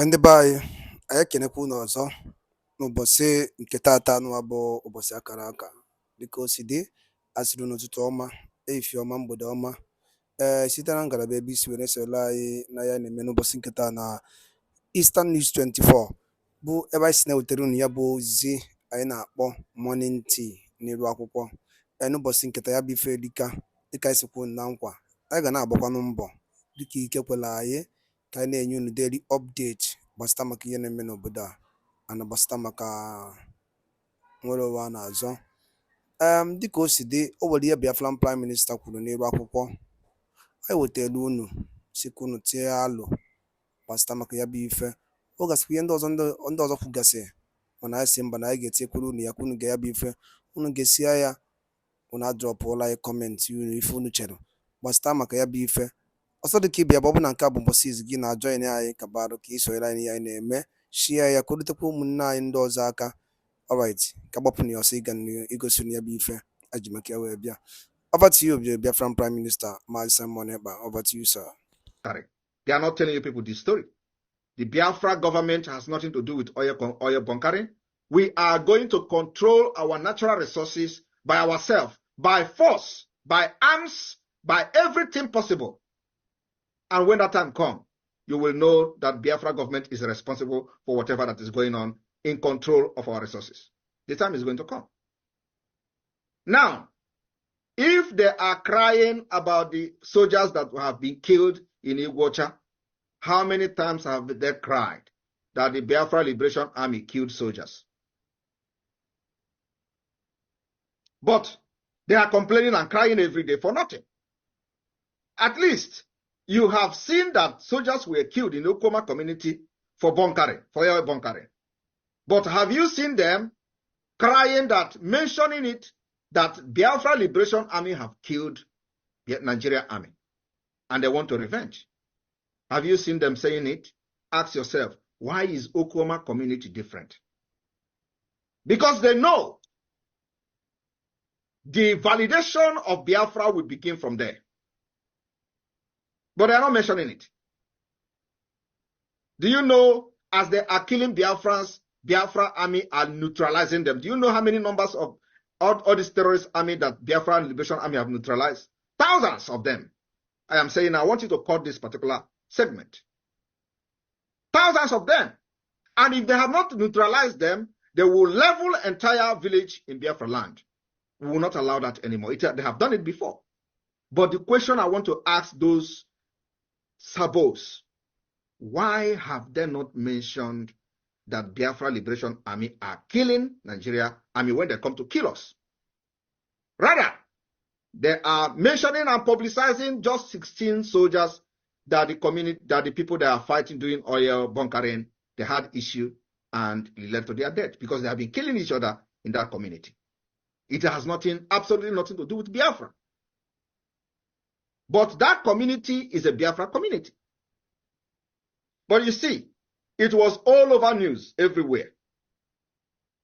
Ndị be anyị ekenekwa unu ọzọ n'ụbọchị nke taata nụwa bụ ụbọchị akara aka dịka o si dị asịrị n'ụtụtụ ọma ehihie ọma mgbede ọma site na ngalaba ebe isi were soro anyị na ya na-eme n'ụbọchị nke taa na Eastern News 24 bụ ebe anyị si na-ewetara unu ya bụ ozizi anyị na-akpọ morning tea n'iru akwụkwọ n'ụbọchị nketa ya bụ ife dịka anyị sikwu na nkwa anyị ga na-agbakwanụ mbọ dịka ike kwela anyị ka anyị na-enye unu daily update gbasịta maka ihe na-eme n'obodo a na gbasịta maka nwere ụwa a na-azọ dịka o si dị o nwere ihe Biafran Prime Minister kwuru n'elu akwụkwọ anyị wetara unu sikwa unu tie alụ gbasịta maka ya bụ ife ọ gasịkwa ihe ndị ọzọ kwugasị mana anyị si mba na anyị ga-etinyekwuru unu ya ka unu ga ya bụ ife unu ga-esi ya unu adrọpụla anyị kọmentị unu ife unu chere gbasịta maka ya bụ ife ọsọ dịka ịbịa bụ ọ bụ na nke a bụ mbọsị izu gị na-ajọin anyị ka barụ ka isonyere anyị ihe anyị na-eme shia ya ka o rutekwa ụmụnne anyị ndị ọzọ aka alright ka gbapụ na ya ọsọ ịga igosi ya bụ ife aji maka ya wee bịa. Over to you, Biafran Prime Minister Mazi Simon Ekpa. Over to you, sir. They are not telling you people this story. The Biafra government has nothing to do with oil bunkering. We are going to control our natural resources by ourselves, by force, by arms, by everything possible. And when that time comes, you will know that Biafra government is responsible for whatever that is going on in control of our resources. The time is going to come. Now, if they are crying about the soldiers that have been killed in Iguacha, how many times have they cried that the Biafra Liberation Army killed soldiers? But they are complaining and crying every day for nothing. At least you have seen that soldiers were killed in the Okoma community for bunkering, for oil bunkering. But have you seen them crying that, mentioning it, that Biafra Liberation Army have killed the Nigerian army and they want to revenge? Have you seen them saying it? Ask yourself, why is Okoma community different? Because they know the validation of Biafra will begin from there. But they are not mentioning it. Do you know, as they are killing Biafrans, Biafra army are neutralizing them? Do you know how many numbers of all these terrorist army that Biafra Liberation Army have neutralized? Thousands of them. I am saying I want you to cut this particular segment. Thousands of them. And if they have not neutralized them, they will level entire village in Biafra land. We will not allow that anymore. They have done it before. But the question I want to ask those sabos, why have they not mentioned that Biafra Liberation Army are killing Nigeria army when they come to kill us? Rather, they are mentioning and publicizing just 16 soldiers that the community, that the people that are fighting doing oil bunkering, they had issue and it led to their death because they have been killing each other in that community. It has absolutely nothing to do with Biafra. But that community is a Biafra community. But you see, it was all over news everywhere.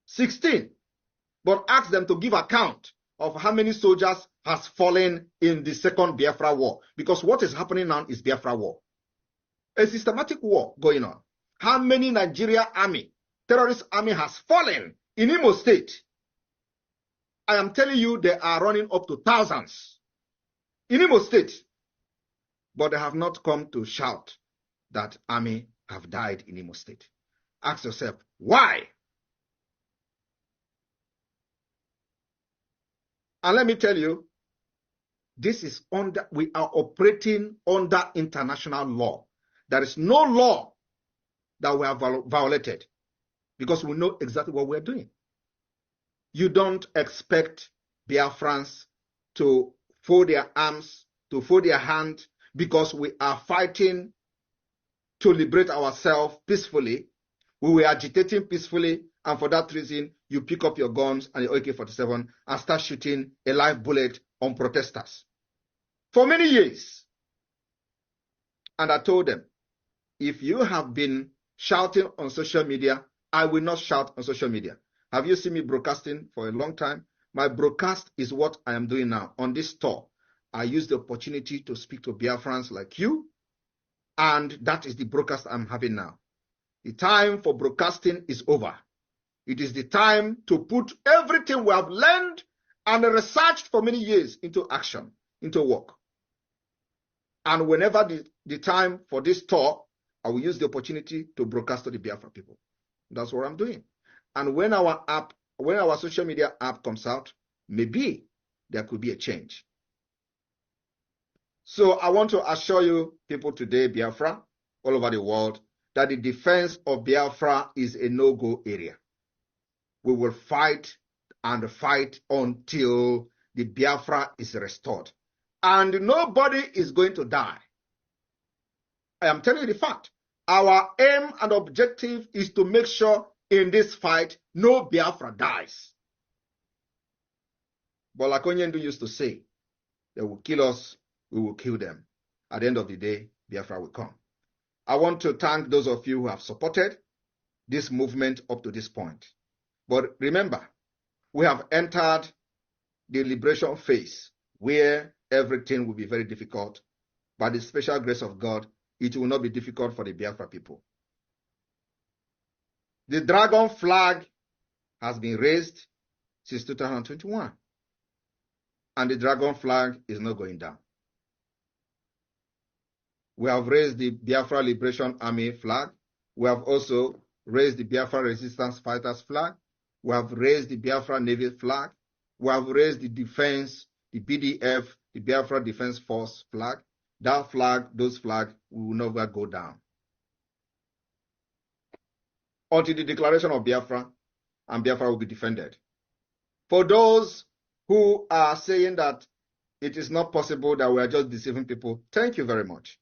16. But ask them to give account of how many soldiers has fallen in the second Biafra war. Because what is happening now is Biafra war. A systematic war going on. How many Nigeria army, terrorist army has fallen in Imo State? I am telling you, they are running up to thousands in Imo State. But they have not come to shout that army have died in Imo State. Ask yourself, why? And let me tell you, we are operating under international law. There is no law that we have violated because we know exactly what we are doing. You don't expect Biafrans to fold their arms, to fold their hand, because we are fighting to liberate ourselves peacefully. We were agitating peacefully, and for that reason, you pick up your guns and your AK-47 and start shooting a live bullet on protesters. For many years. And I told them, if you have been shouting on social media, I will not shout on social media. Have you seen me broadcasting for a long time? My broadcast is what I am doing now on this tour. I use the opportunity to speak to Biafrans like you, and that is the broadcast I'm having now. The time for broadcasting is over. It is the time to put everything we have learned and researched for many years into action, into work. And whenever the time for this tour, I will use the opportunity to broadcast to the Biafra people. That's what I'm doing. And when our social media app comes out, maybe there could be a change. So I want to assure you people today, Biafra, all over the world, that the defense of Biafra is a no-go area. We will fight and fight until the Biafra is restored. And nobody is going to die. I am telling you the fact. Our aim and objective is to make sure in this fight, no Biafra dies. But like Onyendu used to say, they will kill us, we will kill them. At the end of the day, Biafra will come. I want to thank those of you who have supported this movement up to this point. But remember, we have entered the liberation phase where everything will be very difficult. By the special grace of God, it will not be difficult for the Biafra people. The dragon flag has been raised since 2021. And the dragon flag is not going down. We have raised the Biafra Liberation Army flag. We have also raised the Biafra Resistance Fighters flag. We have raised the Biafra Navy flag. We have raised the defense, the BDF, the Biafra Defense Force flag. That flag, those flags will never go down until the declaration of Biafra, and Biafra will be defended. For those who are saying that it is not possible, that we are just deceiving people, thank you very much.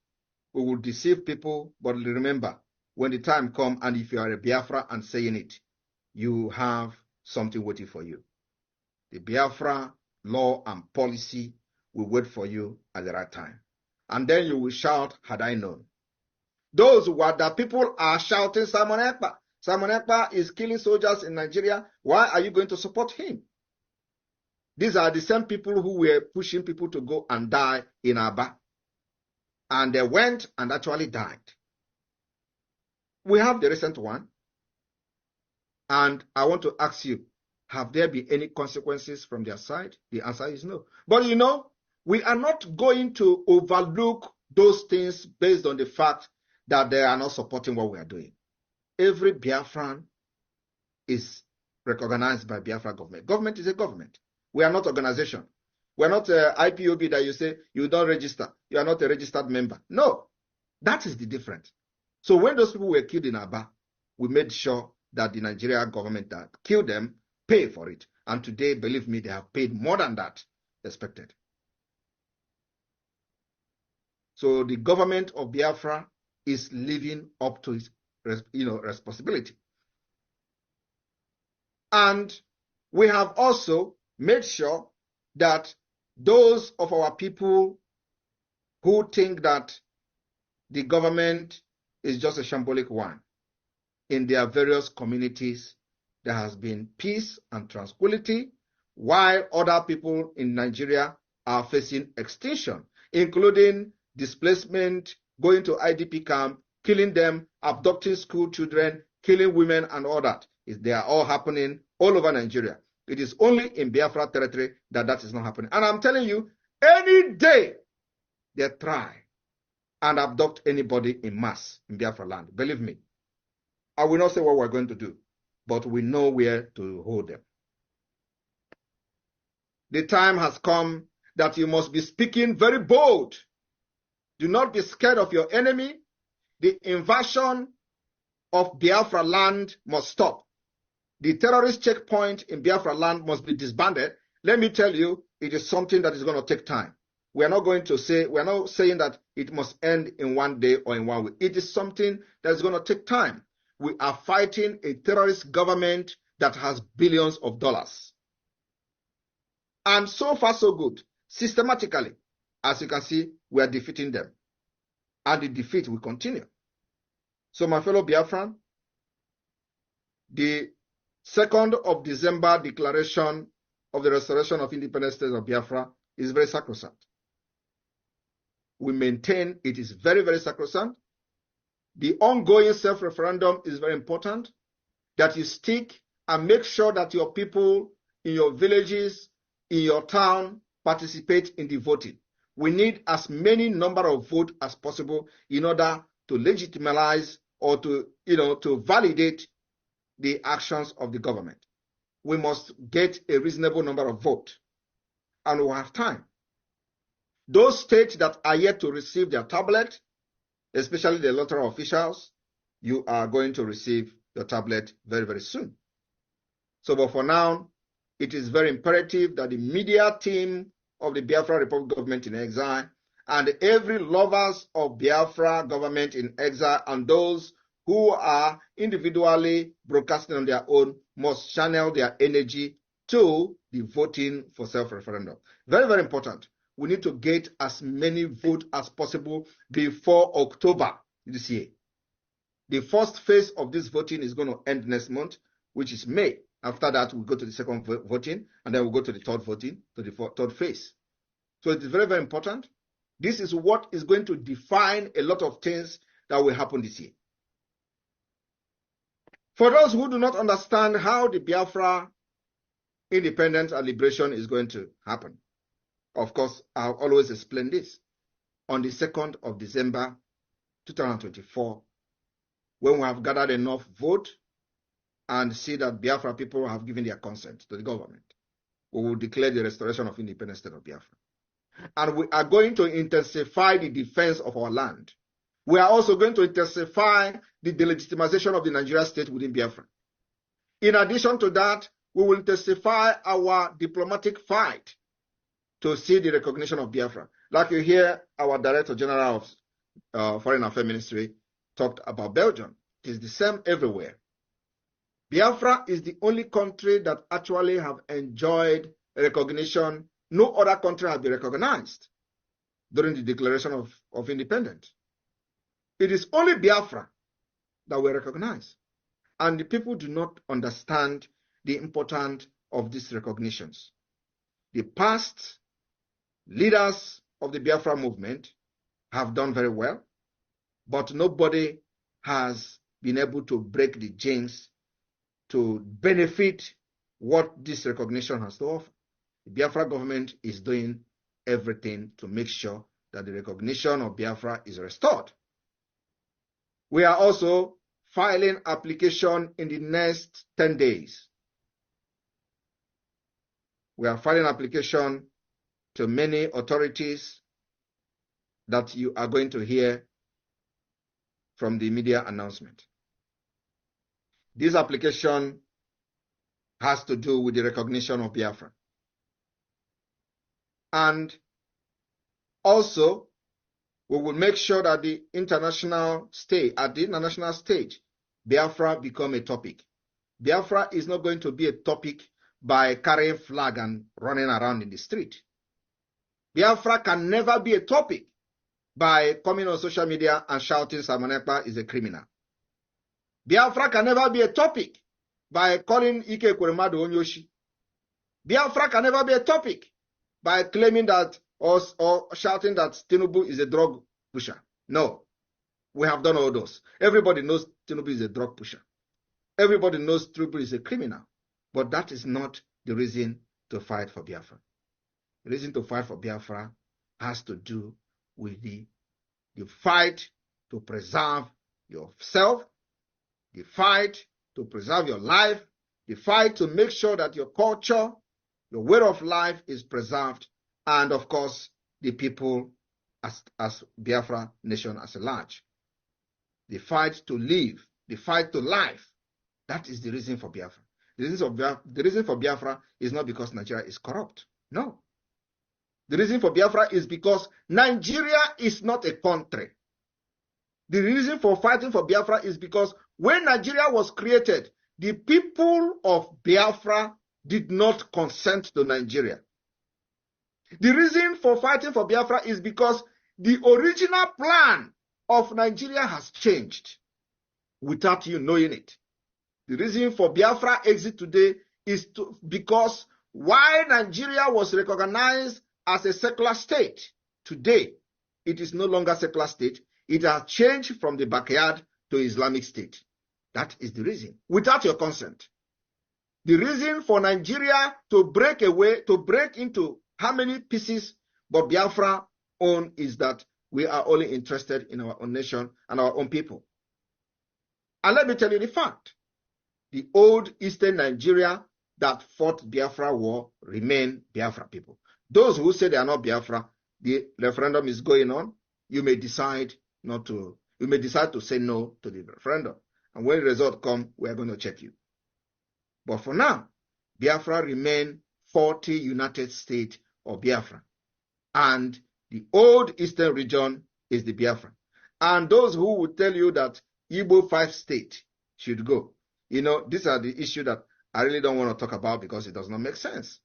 We will deceive people, but remember, when the time comes, and if you are a Biafra and saying it, you have something waiting for you. The Biafra law and policy will wait for you at the right time. And then you will shout, had I known. Those who are that people are shouting, Simon Ekpa. Simon Ekpa is killing soldiers in Nigeria. Why are you going to support him? These are the same people who were pushing people to go and die in Aba. And they went and actually died. We have the recent one. And I want to ask you, have there been any consequences from their side? The answer is no. But you know, we are not going to overlook those things based on the fact that they are not supporting what we are doing. Every Biafran is recognized by Biafra government. Government is a government. We are not organization. We are not IPOB that you say you don't register. You are not a registered member. No, that is the difference. So when those people were killed in Aba, we made sure that the Nigerian government that killed them pay for it. And today, believe me, they have paid more than that expected. So the government of Biafra is living up to its responsibility. And we have also made sure that those of our people who think that the government is just a shambolic one, in their various communities, there has been peace and tranquility, while other people in Nigeria are facing extinction, including displacement, going to IDP camp, killing them, abducting school children, killing women and all that. They are all happening all over Nigeria. It is only in Biafra territory that that is not happening. And I'm telling you, any day they try and abduct anybody in mass in Biafra land, believe me, I will not say what we're going to do, but we know where to hold them. The time has come that you must be speaking very bold. Do not be scared of your enemy. The invasion of Biafra land must stop. The terrorist checkpoint in Biafra land must be disbanded. Let me tell you, it is something that is going to take time. We are not saying that it must end in one day or in 1 week. It is something that is going to take time. We are fighting a terrorist government that has billions of dollars. And so far, so good. Systematically, as you can see, we are defeating them. And the defeat will continue. So, my fellow Biafran, the 2nd of December declaration of the restoration of independent state of Biafra is very sacrosanct. We maintain it is very, very sacrosanct. The ongoing self-referendum is very important, that you stick and make sure that your people in your villages, in your town, participate in the voting. We need as many number of votes as possible in order to legitimize or to validate the actions of the government. We must get a reasonable number of votes, and we have time. Those states that are yet to receive their tablet, especially the electoral officials, you are going to receive your tablet very, very soon. So, but for now, it is very imperative that the media team of the Biafra Republic government in exile and every lovers of Biafra government in exile and those who are individually broadcasting on their own must channel their energy to the voting for self-referendum. Very, very important. We need to get as many votes as possible before October this year. The first phase of this voting is going to end next month, which is May. After that, we'll go to the second voting, and then we'll go to the third voting, to the third phase. So it is very, very important. This is what is going to define a lot of things that will happen this year. For those who do not understand how the Biafra independence and liberation is going to happen, of course, I'll always explain this. On the 2nd of December 2024, when we have gathered enough vote and see that Biafra people have given their consent to the government, we will declare the restoration of independent state of Biafra. And we are going to intensify the defense of our land. We are also going to intensify the delegitimization of the Nigerian state within Biafra. In addition to that, we will intensify our diplomatic fight to see the recognition of Biafra. Like you hear our Director General of Foreign Affairs Ministry talked about Belgium. It is the same everywhere. Biafra is the only country that actually have enjoyed recognition. No other country has been recognized during the declaration of independence. It is only Biafra that we recognize. And the people do not understand the importance of these recognitions. The past leaders of the Biafra movement have done very well, but nobody has been able to break the chains to benefit what this recognition has to offer. The Biafra government is doing everything to make sure that the recognition of Biafra is restored. We are also filing application in the next 10 days. We are filing application to many authorities that you are going to hear from the media announcement. This application has to do with the recognition of Biafra. And also, we will make sure that at the international stage, Biafra become a topic. Biafra is not going to be a topic by carrying flag and running around in the street. Biafra can never be a topic by coming on social media and shouting Samonekpa is a criminal. Biafra can never be a topic by calling Ike Ekweremadu Onyoshi. Biafra can never be a topic by claiming that or shouting that Tinubu is a drug pusher. No, we have done all those. Everybody knows Tinubu is a drug pusher. Everybody knows Tinubu is a criminal. But that is not the reason to fight for Biafra. The reason to fight for Biafra has to do with the fight to preserve yourself, the fight to preserve your life, the fight to make sure that your culture, your way of life is preserved, and of course, the people as Biafra nation as a large. The fight to live, the fight to life, that is the reason for Biafra. The reason for Biafra is not because Nigeria is corrupt. No. The reason for Biafra is because Nigeria is not a country. The reason for fighting for Biafra is because when Nigeria was created, the people of Biafra did not consent to Nigeria. The reason for fighting for Biafra is because the original plan of Nigeria has changed without you knowing it. The reason for Biafra exit today is because while Nigeria was recognized as a secular state, today it is no longer a secular state. It has changed from the backyard to Islamic State. That is the reason, without your consent. The reason for Nigeria to break into how many pieces but Biafra own is that we are only interested in our own nation and our own people. And let me tell you the fact. The old Eastern Nigeria that fought Biafra war remain Biafra people. Those who say they are not Biafra, the referendum is going on. You may decide to say no to the referendum. And when the result comes, we are going to check you. But for now, Biafra remain 40 United States of Biafra. And the old Eastern region is the Biafra. And those who would tell you that Igbo 5 states should go, these are the issues that I really don't want to talk about because it does not make sense.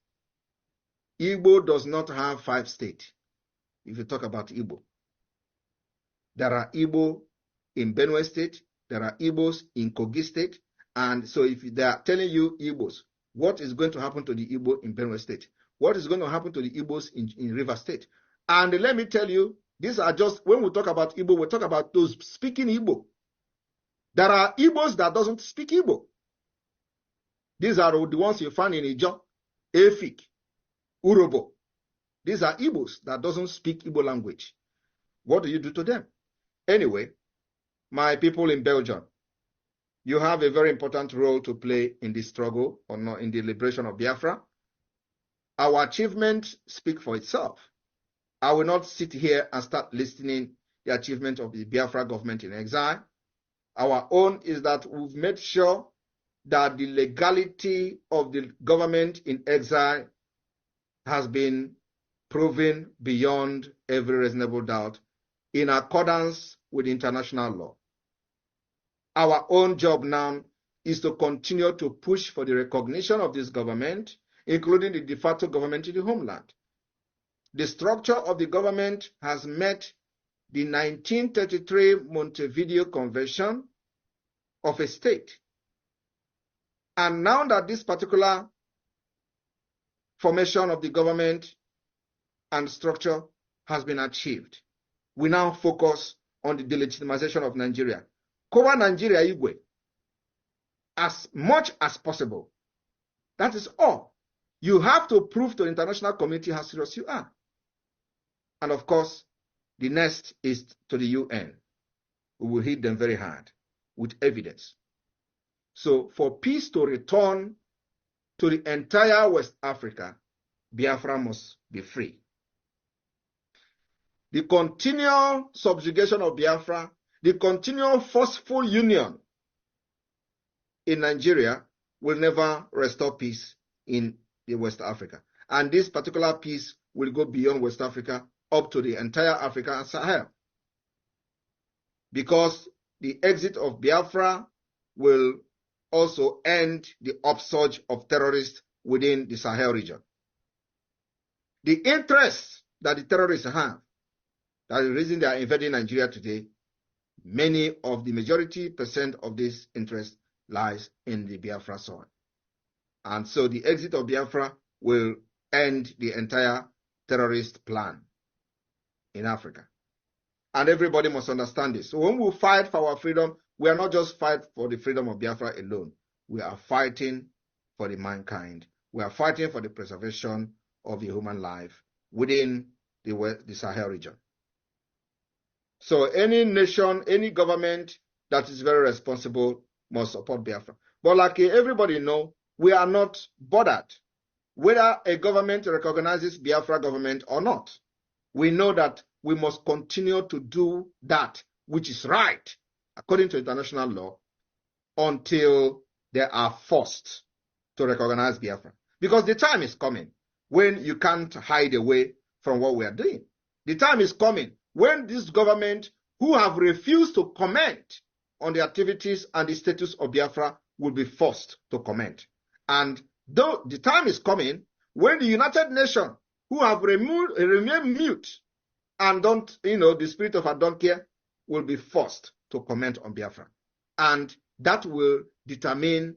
Igbo does not have 5 states. If you talk about Igbo, there are Igbo in Benue State, there are Igbos in Kogi State, and so if they are telling you Igbos, what is going to happen to the Igbo in Benue State? What is going to happen to the Igbos in River State? And let me tell you, these are just, when we talk about Igbo, we talk about those speaking Igbo. There are Igbos that doesn't speak Igbo. These are the ones you find in Ijo, Efik, Urobo. These are Igbos that doesn't speak Igbo language. What do you do to them? Anyway, my people in Belgium, you have a very important role to play in this struggle or not in the liberation of Biafra. Our achievements speak for itself. I will not sit here and start listening the achievement of the Biafra government in exile. Our own is that we've made sure that the legality of the government in exile has been proven beyond every reasonable doubt in accordance with international law. Our own job now is to continue to push for the recognition of this government, including the de facto government in the homeland. The structure of the government has met the 1933 Montevideo Convention of a state. And now that this particular formation of the government and structure has been achieved, we now focus on the delegitimization of Nigeria. Cover Nigeria Igwe as much as possible. That is all. You have to prove to the international community how serious you are. And of course, the next is to the UN. We will hit them very hard with evidence. So for peace to return to the entire West Africa, Biafra must be free. The continual subjugation of Biafra, the continual forceful union in Nigeria will never restore peace in the West Africa. And this particular peace will go beyond West Africa up to the entire Africa and Sahel. Because the exit of Biafra will also end the upsurge of terrorists within the Sahel region. The interest that the terrorists have, that is the reason they are invading Nigeria today, majority percent of this interest lies in the Biafra soil. And so the exit of Biafra will end the entire terrorist plan in Africa. And everybody must understand this. So when we fight for our freedom, we are not just fighting for the freedom of Biafra alone. We are fighting for the mankind. We are fighting for the preservation of the human life within the Sahel region. So any nation, any government that is very responsible must support Biafra. But like everybody knows, we are not bothered whether a government recognizes Biafra government or not. We know that we must continue to do that which is right according to international law until they are forced to recognize Biafra. Because the time is coming when you can't hide away from what we are doing. The time is coming when this government, who have refused to comment on the activities and the status of Biafra, will be forced to comment. And though the time is coming when the United Nations, who have remained mute and the spirit of I don't care, will be forced to comment on Biafra. And that will determine,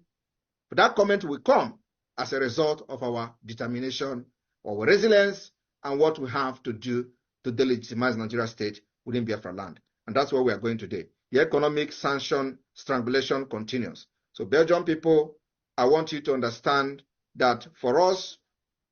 that comment will come as a result of our determination, our resilience, and what we have to do to delegitimize Nigeria state within Biafra land. And And that's where we are going today. The economic sanction strangulation continues. So Belgian people, I want you to understand that for us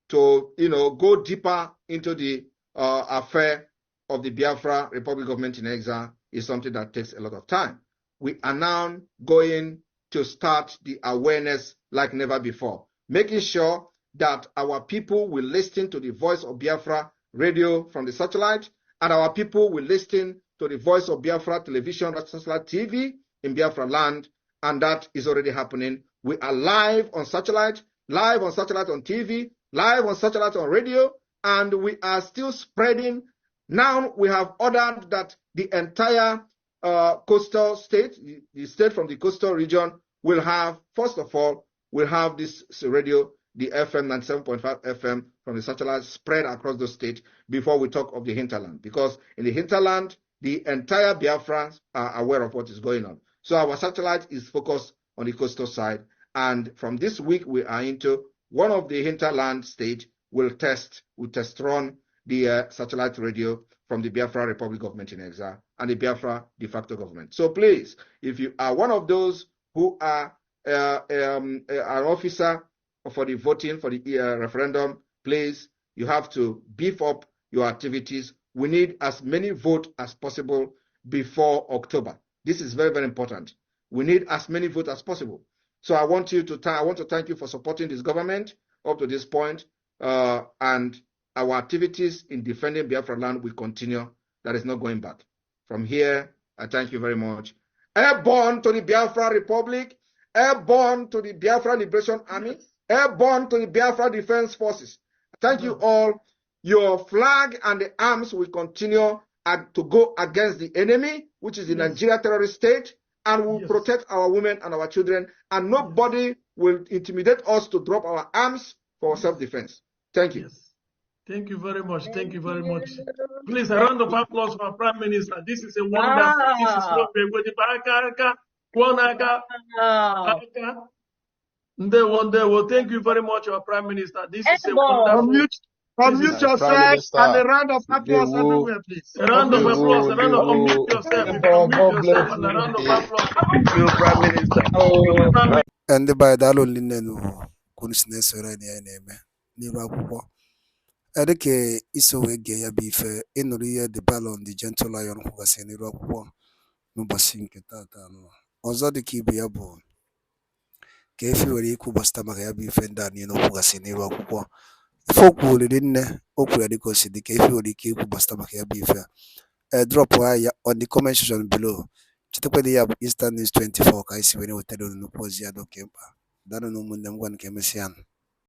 to go deeper into the affair of the Biafra Republic government in exile is something that takes a lot of time. We are now going to start the awareness like never before, making sure that our people will listen to the voice of Biafra radio from the satellite, and our people will listen to the voice of Biafra television, satellite TV in Biafra land, and that is already happening. We are live on satellite on TV, live on satellite on radio, and we are still spreading. Now we have ordered that the entire coastal state, the state from the coastal region, will have, first of all, will have this radio, the FM 97.5 FM from the satellite spread across the state before we talk of the hinterland. Because in the hinterland, the entire Biafrans are aware of what is going on. So our satellite is focused on the coastal side. And from this week, we are into one of the hinterland states will test run the satellite radio from the Biafra Republic government in exile and the Biafra de facto government. So please, if you are one of those who are an officer for the voting for the referendum, please, you have to beef up your activities. We need as many votes as possible before October. This is very, very important. We need as many votes as possible. So I want to thank you for supporting this government up to this point, and our activities in defending Biafra land will continue. That is not going back. From here, I thank you very much. Airborne to the Biafra Republic, airborne to the Biafra Liberation Army, airborne to the Biafra Defense Forces. Thank you all. Your flag and the arms will continue to go against the enemy, which is the Nigeria terrorist state, and will protect our women and our children, and nobody will intimidate us to drop our arms for self-defense. Thank you. Yes. Thank you very much. Thank you very much. Please, a round of applause for our Prime Minister. This is a wonder. This is not Thank you very much, our Prime Minister. This is a wonderful. Unmute yourself and a round of applause everywhere, please. A round of applause. A round of unmute yourself. You can mute yourself and a round of applause. Thank you, Prime Minister. ndị be anyị daalụ nne nu kwunu si na-esoro anyị ya na-eme n'iru akwụkwọ dịka iso wee gee ya bụ ife ịnụrụ ihe the Ballon the Gentle Lion kwugasị n'iru akwụkwọ n'ụbọchị nke taata ọzọ dịka ibe ya bụ ka efi nwere ikwu gbasịta maka ya bụ ife ndị a niile okwugasị n'iru akwụkwọ ife okwu olili nne o kwuru ya dịka o si dị ka efi nwere ike ikwu gbasịta maka ya bụ ife drop ya on the comment section below. Chetakwa na ya bụ Eastern News 24 ka anyị si were wetara unu nnukwu ozi ya dị oke mkpa. Daalụ na ụmụnne m, gwa nke emesịa.